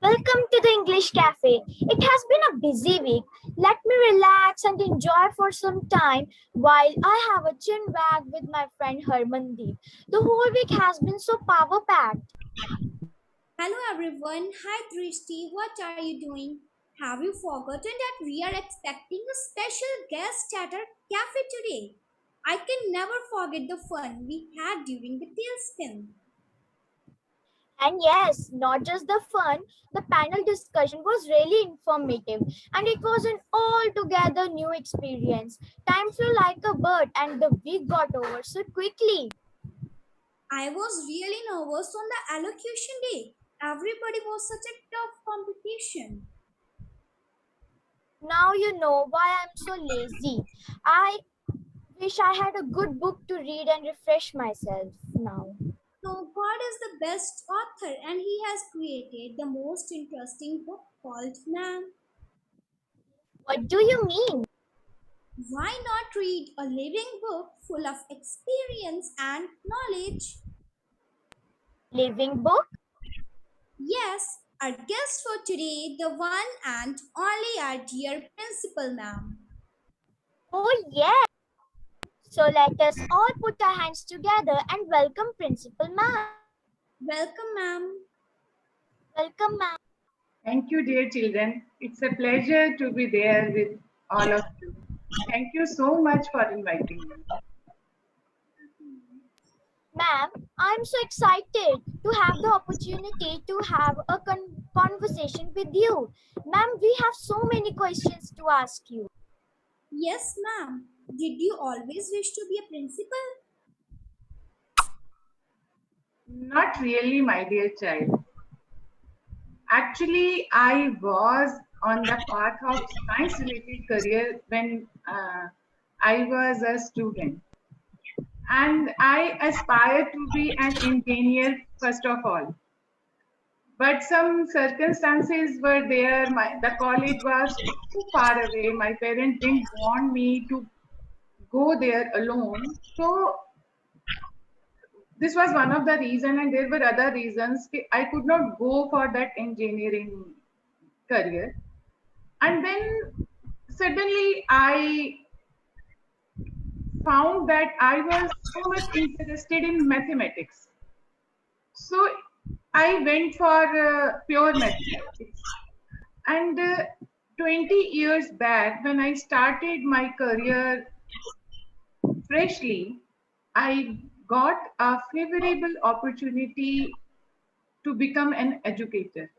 Welcome to the English Cafe. It has been a busy week. Let me relax and enjoy for some time while I have a chin wag with my friend Harmandeep. The whole week has been so power packed. Hello everyone. Hi Drishti, what are you doing? Have you forgotten that we are expecting a special guest at our cafe today? I can never forget the fun we had during the tailspin. And yes, not just the fun, the panel discussion was really informative and it was an altogether new experience. Time flew like a bird and the week got over so quickly. I was really nervous on the allocution day. Everybody was such a tough competition. Now you know why I'm so lazy. I wish I had a good book to read and refresh myself now. So God is the best author and he has created the most interesting book called Man. What do you mean? Why not read a living book full of experience and knowledge? Living book? Yes, our guest for today, the one and only our dear principal ma'am. Oh, yeah. So let us all put our hands together and welcome Principal Ma'am. Welcome, ma'am. Welcome, ma'am. Thank you, dear children. It's a pleasure to be there with all of you. Thank you so much for inviting me. Ma'am, I'm so excited to have the opportunity to have a conversation with you. Ma'am, we have so many questions to ask you. Yes, ma'am. Did you always wish to be a principal? Not really, my dear child. Actually, I was on the path of science related career when I was a student. And I aspired to be an engineer first of all. But some circumstances were there. The college was too far away. My parents didn't want me to go there alone. So this was one of the reasons, and there were other reasons. I could not go for that engineering career. And then suddenly I found that I was so much interested in mathematics. So I went for pure mathematics. And 20 years back, when I started my career freshly, I got a favorable opportunity to become an educator.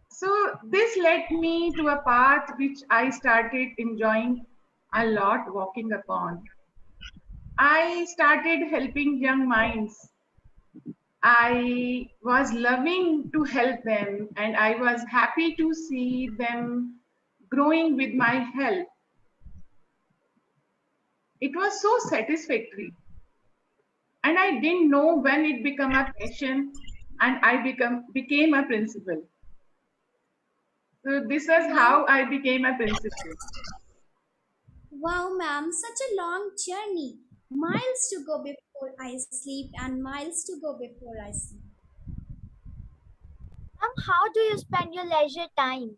So this led me to a path which I started enjoying a lot walking upon. I started helping young minds. I was loving to help them and I was happy to see them growing with my help. It was so satisfactory. And I didn't know when it became a passion and became a principal. So this is Wow, how I became a principal. wow, ma'am. Such a long journey. Miles to go before I sleep and miles to go before I sleep. Ma'am, how do you spend your leisure time?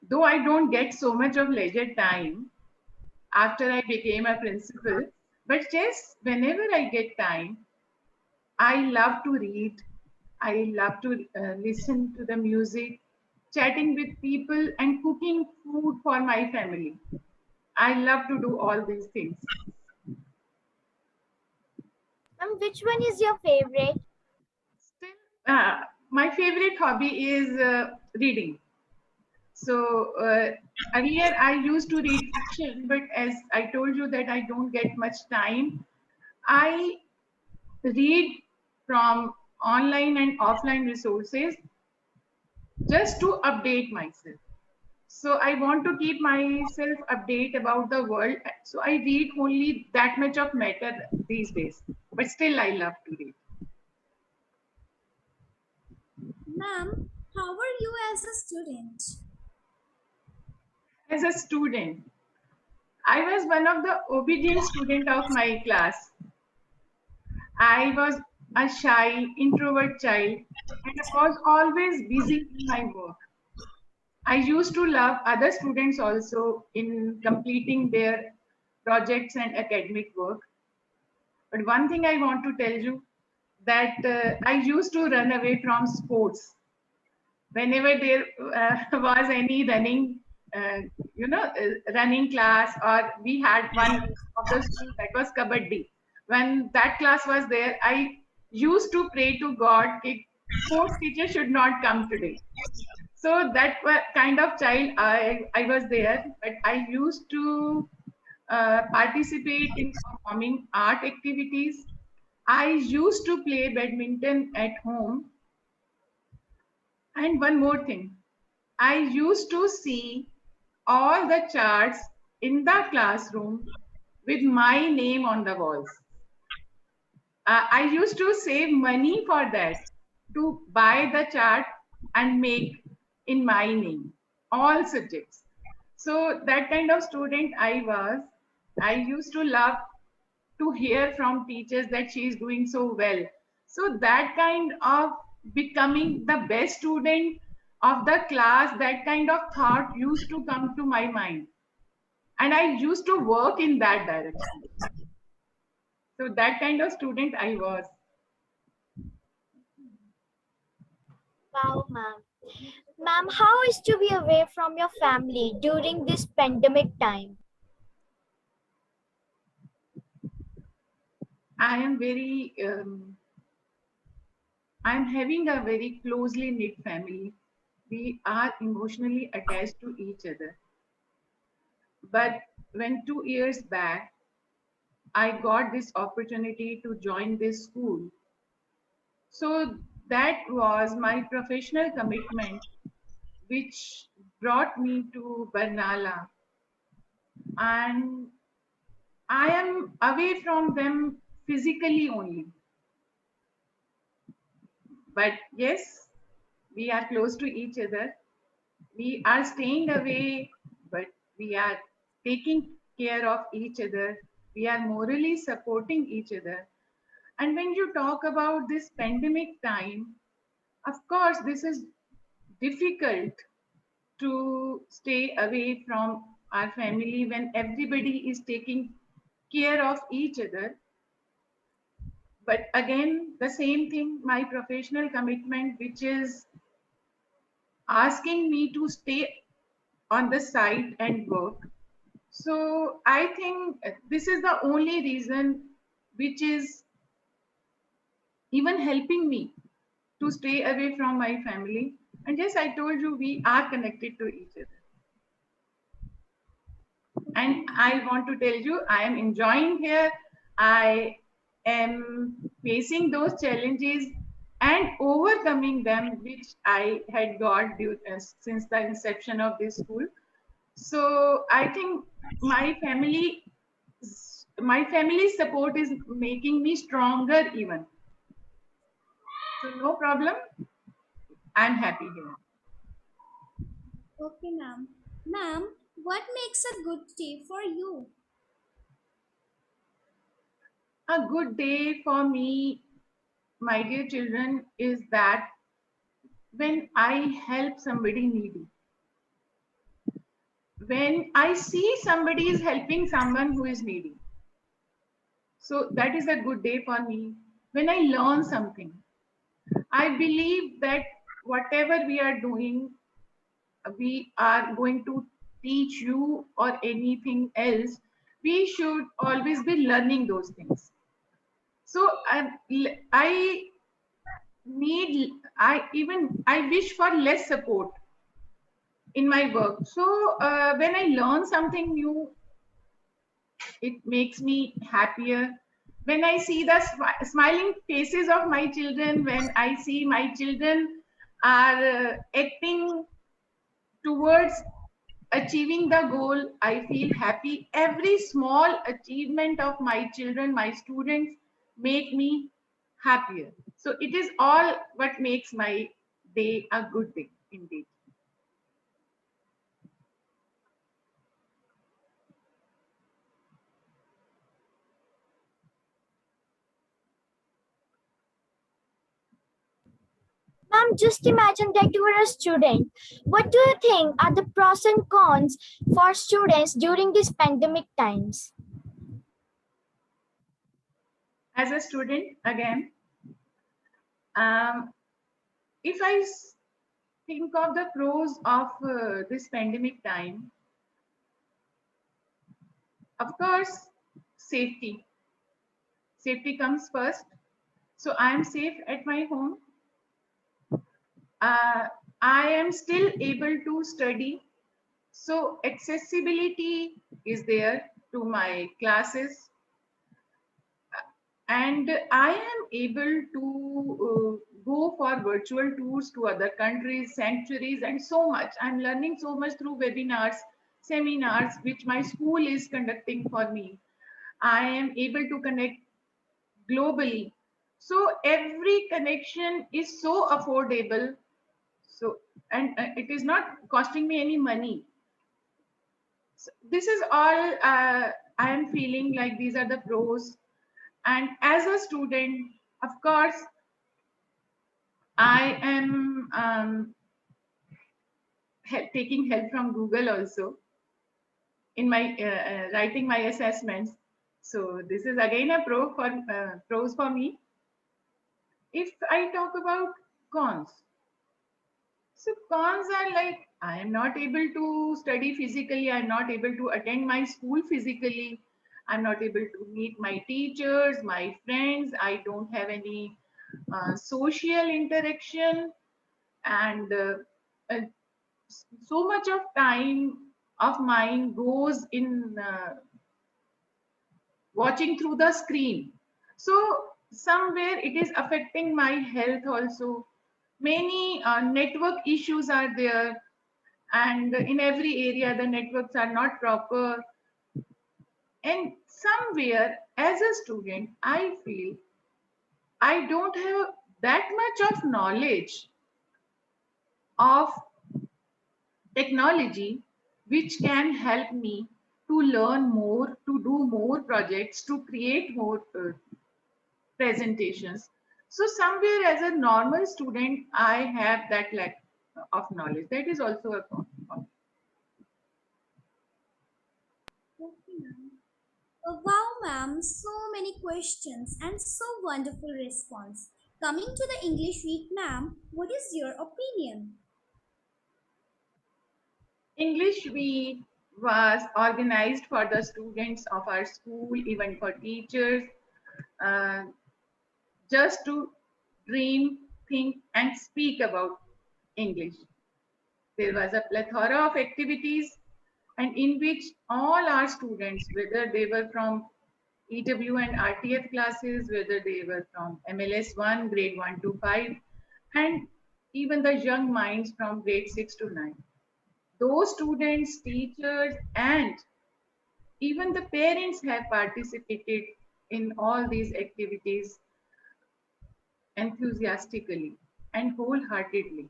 Though I don't get so much of leisure time after I became a principal, but just whenever I get time, I love to read. I love to listen to the music, chatting with people, and cooking food for my family. I love to do all these things. Ma'am, which one is your favorite? Still, my favorite hobby is reading. So earlier I used to read fiction, but as I told you that I don't get much time, I read from online and offline resources just to update myself. So I want to keep myself update about the world. So I read only that much of matter these days, but still I love to read. Ma'am, how are you as a student? As a student, I was one of the obedient student of my class. I was a shy, introvert child and was always busy in my work. I used to love other students also in completing their projects and academic work. But one thing I want to tell you that I used to run away from sports whenever there was any running, uh, running class, or we had one of the school that was kabaddi. When that class was there, I used to pray to God that sports teacher should not come today. So that kind of child I was there, but I used to participate in performing art activities. I used to play badminton at home. And one more thing, I used to see all the charts in the classroom with my name on the walls. I used to save money for that, to buy the chart and make in my name all subjects. So that kind of student I was. I used to love to hear from teachers that she is doing so well. So that kind of becoming the best student of the class, that kind of thought used to come to my mind. And I used to work in that direction. So that kind of student I was. Wow, ma'am. Ma'am, how is to be away from your family during this pandemic time? I am very, I'm having a very closely knit family. We are emotionally attached to each other. But when 2 years back, I got this opportunity to join this school. So that was my professional commitment, which brought me to Barnala. And I am away from them physically only. But yes, we are close to each other. We are staying away, but we are taking care of each other. We are morally supporting each other. And when you talk about this pandemic time, of course, this is difficult to stay away from our family when everybody is taking care of each other. But again, the same thing, my professional commitment, which is asking me to stay on the site and work. So I think this is the only reason which is even helping me to stay away from my family. And yes, I told you we are connected to each other. And I want to tell you, I am enjoying here. I am facing those challenges and overcoming them, which I had got since the inception of this school. So I think my family, my family's support is making me stronger even. So no problem. I'm happy here. Okay, ma'am. Ma'am, what makes a good day for you? A good day for me, my dear children, is that when I help somebody needy, when I see somebody is helping someone who is needy. So that is a good day for me. When I learn something, I believe that whatever we are doing, we are going to teach you or anything else, we should always be learning those things. So I need, I wish for less support in my work. So when I learn something new, it makes me happier. When I see the smiling faces of my children, when I see my children are acting towards achieving the goal, I feel happy. Every small achievement of my children, my students, make me happier. So it is all what makes my day a good day indeed. Ma'am, just imagine that you are a student. What do you think are the pros and cons for students during these pandemic times? As a student, again, um, if I think of the pros of this pandemic time, of course, safety. Safety comes first. So I am safe at my home. I am still able to study. So accessibility is there to my classes, and I am able to go for virtual tours to other countries, sanctuaries, and so much. I'm learning so much through webinars, seminars, which my school is conducting for me. I am able to connect globally. So every connection is so affordable. So, and it is not costing me any money. So this is all I am feeling like these are the pros. And as a student, of course, I am taking help from Google also in my writing my assessments. So this is again a pros for me. If I talk about cons, so cons are like I am not able to study physically. I'm not able to attend my school physically. I'm not able to meet my teachers, my friends. I don't have any social interaction, and uh, so much of time of mine goes in watching through the screen. So somewhere it is affecting my health also. Many network issues are there, and in every area the networks are not proper. And somewhere as a student I feel I don't have that much of knowledge of technology which can help me to learn more, to do more projects, to create more presentations. So somewhere as a normal student I have that lack of knowledge. That is also a con. Okay, ma'am. Wow, ma'am, so many questions and so wonderful response. Coming to the English week, ma'am, what is your opinion? English Week was organized for the students of our school, even for teachers, uh, just to dream, think, and speak about English. There was a plethora of activities, and in which all our students, whether they were from EW and RTF classes, whether they were from MLS 1, grade 1 to 5, and even the young minds from grade 6 to 9. Those students, teachers, and even the parents have participated in all these activities enthusiastically and wholeheartedly.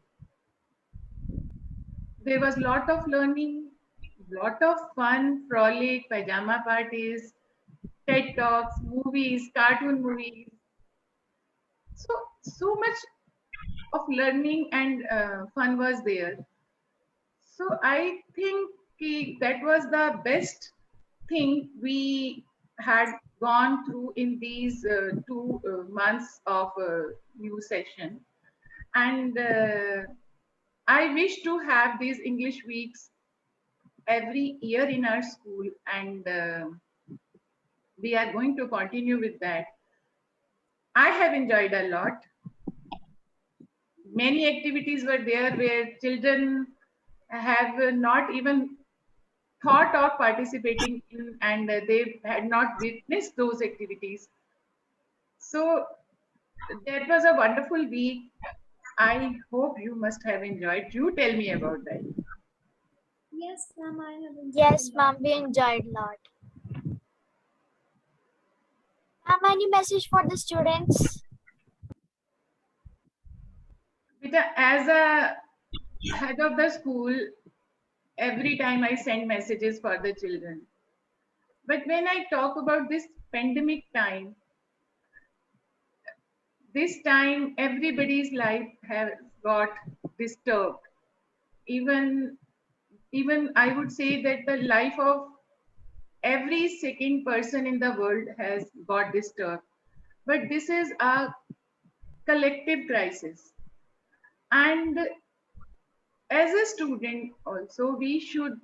There was lot of learning, lot of fun, frolic, pajama parties, TED talks, movies, cartoon movies. So much of learning and fun was there. So I think that was the best thing we had gone through in these 2 months of new session. And I wish to have these English weeks every year in our school, and we are going to continue with that. I have enjoyed a lot. Many activities were there where children have not even thought of participating in, and they had not witnessed those activities. So that was a wonderful week. I hope you must have enjoyed. You tell me about that. Yes, ma'am, I have enjoyed Yes, a ma'am, lot. we enjoyed a lot. Ma'am, any message for the students? As a head of the school, every time I send messages for the children. But when I talk about this pandemic time, this time everybody's life got disturbed. Even even I would say that the life of every second person in the world has got disturbed. But this is a collective crisis. And as a student also, we should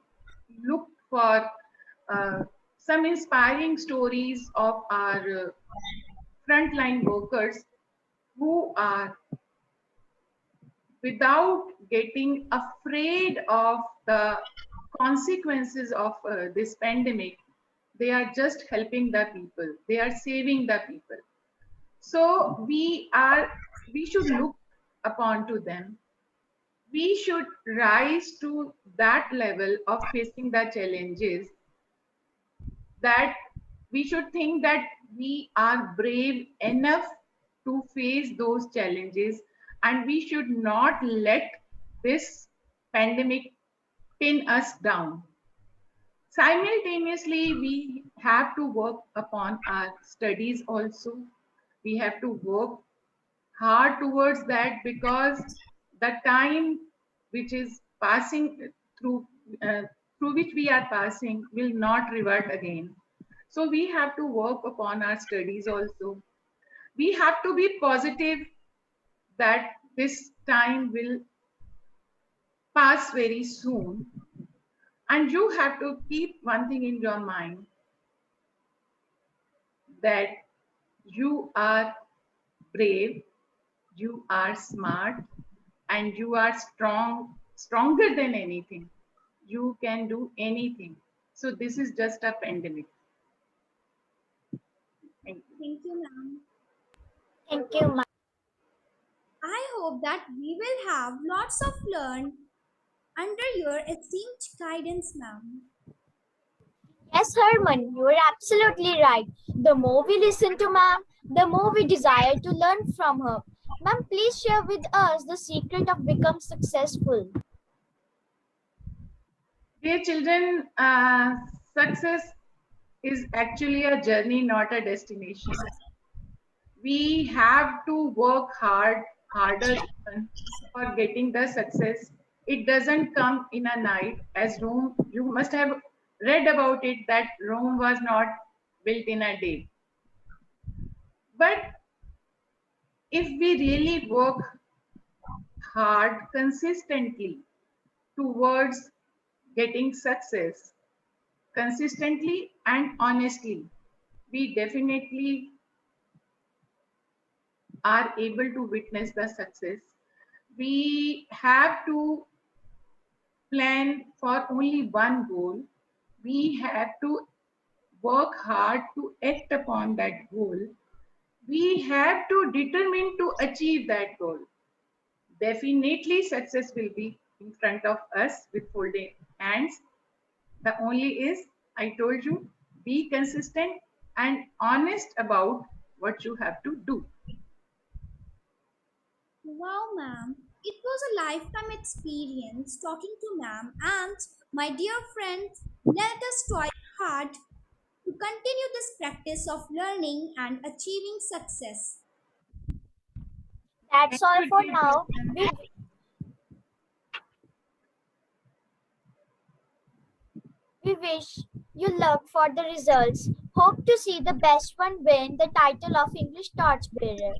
look for uh, some inspiring stories of our frontline workers who are, without getting afraid of the consequences of this pandemic, they are just helping the people, they are saving the people. So we should look upon to them. We should rise to that level of facing the challenges, that we should think that we are brave enough to face those challenges, and we should not let this pandemic pin us down. Simultaneously, we have to work upon our studies also. We have to work hard towards that, because the time which is passing through, uh, through which we are passing, will not revert again. So we have to work upon our studies also. We have to be positive that this time will pass very soon. And you have to keep one thing in your mind, that you are brave, you are smart, and you are strong, stronger than anything. You can do anything. So this is just a pandemic. Thank you. Thank you, ma'am. Thank you, ma'am. I hope that we will have lots of learn under your esteemed guidance, ma'am. Yes, Herman, you are absolutely right. The more we listen to ma'am, the more we desire to learn from her. Ma'am, please share with us the secret of becoming successful. Dear children, success is actually a journey, not a destination. We have to work hard, harder even, for getting the success. It doesn't come in a night. As Rome, you must have read about it, that Rome was not built in a day. But if we really work hard consistently towards getting success, consistently and honestly, we definitely are able to witness the success. We have to plan for only one goal. We have to work hard to act upon that goal. We have to determine to achieve that goal. Definitely success will be in front of us with folded hands. The only is, I told you, be consistent and honest about what you have to do. Wow, ma'am. It was a lifetime experience talking to ma'am, and my dear friends, let us try hard to continue this practice of learning and achieving success. Thank That's all you, for dear now. children. We wish you luck for the results. Hope to see the best one win the title of English Torchbearer.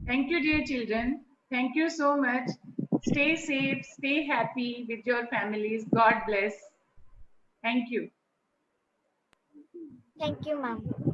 Thank you, dear children. Thank you so much. Stay safe, stay happy with your families. God bless. Thank you. Thank you, ma'am.